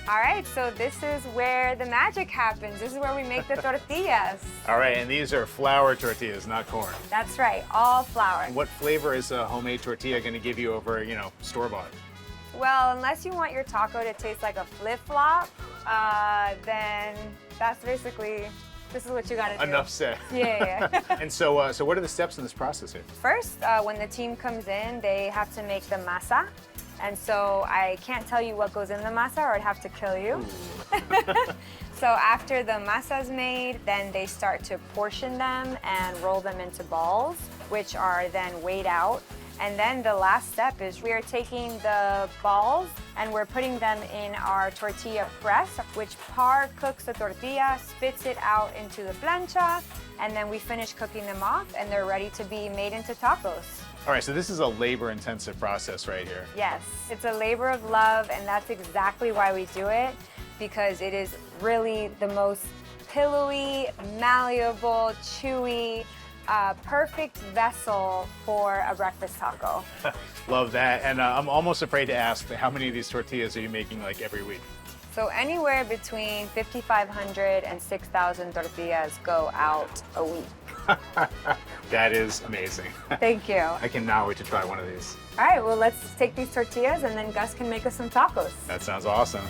All right, so this is where the magic happens. This is where we make the tortillas. All right, and these are flour tortillas, not corn. That's right, all flour. What flavor is a homemade tortilla going to give you over, store-bought? Well, unless you want your taco to taste like a flip-flop, then that's basically, this is what you gotta do. Enough said. Yeah. And so what are the steps in this process here? First, when the team comes in, they have to make the masa. And so I can't tell you what goes in the masa or I'd have to kill you. So after the masa is made, then they start to portion them and roll them into balls, which are then weighed out. And then the last step is we are taking the balls and we're putting them in our tortilla press, which par cooks the tortilla, spits it out into the plancha, and then we finish cooking them off and they're ready to be made into tacos. All right, so this is a labor-intensive process right here. Yes, it's a labor of love, and that's exactly why we do it, because it is really the most pillowy, malleable, chewy, perfect vessel for a breakfast taco. Love that. And I'm almost afraid to ask, how many of these tortillas are you making like every week? So anywhere between 5,500 and 6,000 tortillas go out a week. That is amazing. Thank you. I cannot wait to try one of these. All right, well, let's take these tortillas and then Gus can make us some tacos. That sounds awesome.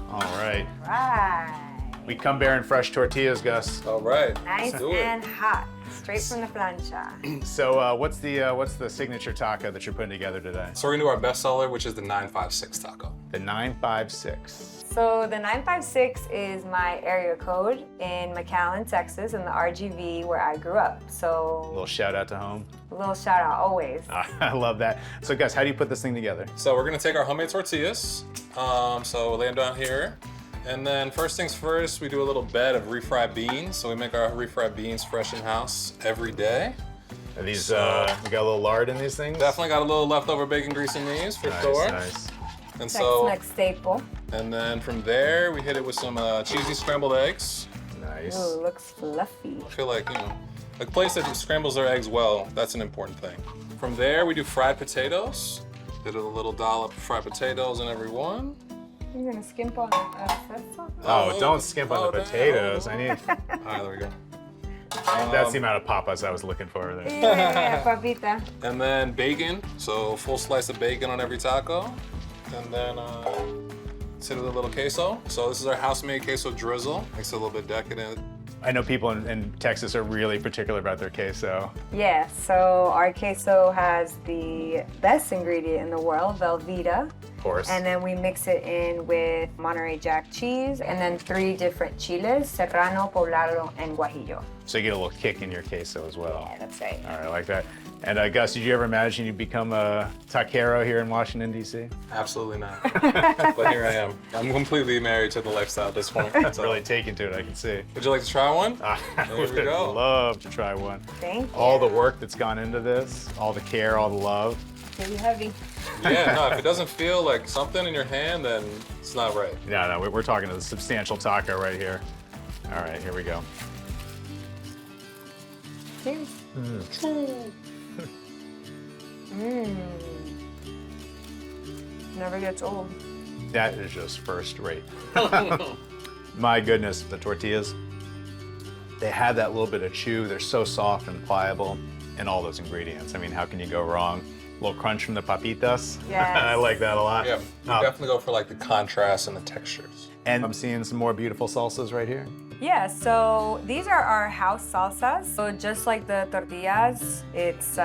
All right. Right. We come bearing fresh tortillas, Gus. All right. Nice let's do it. and hot, straight from the plancha. So what's the signature taco that you're putting together today? So we're gonna do our best seller, which is the 956 taco. The 956. So the 956 is my area code in McAllen, Texas, in the RGV where I grew up. A So little shout out to home. a little shout out always. I love that. So Gus, how do you put this thing together? So we're gonna take our homemade tortillas. So we'll lay them down here. And then first things first, we do a little bed of refried beans. So we make our refried beans fresh in-house every day. Are these, So- we got a little lard in these things? Definitely got a little leftover bacon grease in these for sure. Nice. And so, Tex-Mex staple. and then from there, we hit it with some cheesy scrambled eggs. Nice. Ooh, looks fluffy. I feel like, a place that scrambles their eggs well, that's an important thing. From there, we do fried potatoes. Did a little dollop of fried potatoes in every one. You're gonna skimp on salsa? Oh, don't skimp on the damn. potatoes. I need. All right, there we go. That's the amount of papas I was looking for there. Yeah, papita. And then bacon, so full slice of bacon on every taco. And then let's hit it with a little queso. So this is our house-made queso drizzle. Makes it a little bit decadent. I know people in Texas are really particular about their queso. Yeah, so our queso has the best ingredient in the world, Velveeta. Of course. And then we mix it in with Monterey Jack cheese and then 3 different chiles, Serrano, Poblano, and Guajillo. So you get a little kick in your queso as well. Yeah, that's right. All right, I like that. And Gus, did you ever imagine you'd become a taquero here in Washington, D.C.? Absolutely not. But here I am. I'm completely married to the lifestyle at this point. It's So, really taking to it, I can see. would you like to try one? I There we would go. love to try one. Thank you. All the work that's gone into this, all the care, all the love. Pretty heavy. Yeah, no, if it doesn't feel like something in your hand, then it's not right. No, we're talking a substantial taco right here. All right, here we go. Cheers. Never gets old. That is just first rate. My goodness, the tortillas. They have that little bit of chew. They're so soft and pliable, and all those ingredients. I mean, how can you go wrong? A little crunch from the papitas. Yes. I like that a lot. Yeah, you definitely go for like the contrast and the textures. And I'm seeing some more beautiful salsas right here. Yeah, so these are our house salsas. So just like the tortillas, it's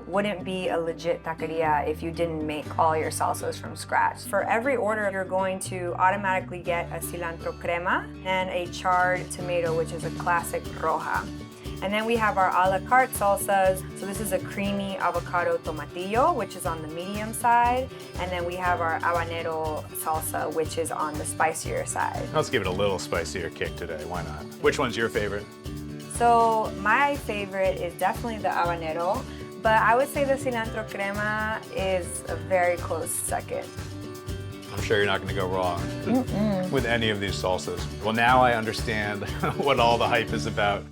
wouldn't be a legit taqueria if you didn't make all your salsas from scratch. For every order, you're going to automatically get a cilantro crema and a charred tomato, which is a classic roja. And then we have our a la carte salsas. So this is a creamy avocado tomatillo, which is on the medium side. And then we have our habanero salsa, which is on the spicier side. Let's give it a little spicier kick today. Why not? Which one's your favorite? So my favorite is definitely the habanero, but I would say the cilantro crema is a very close second. I'm sure you're not going to go wrong with any of these salsas. Well, now I understand what all the hype is about.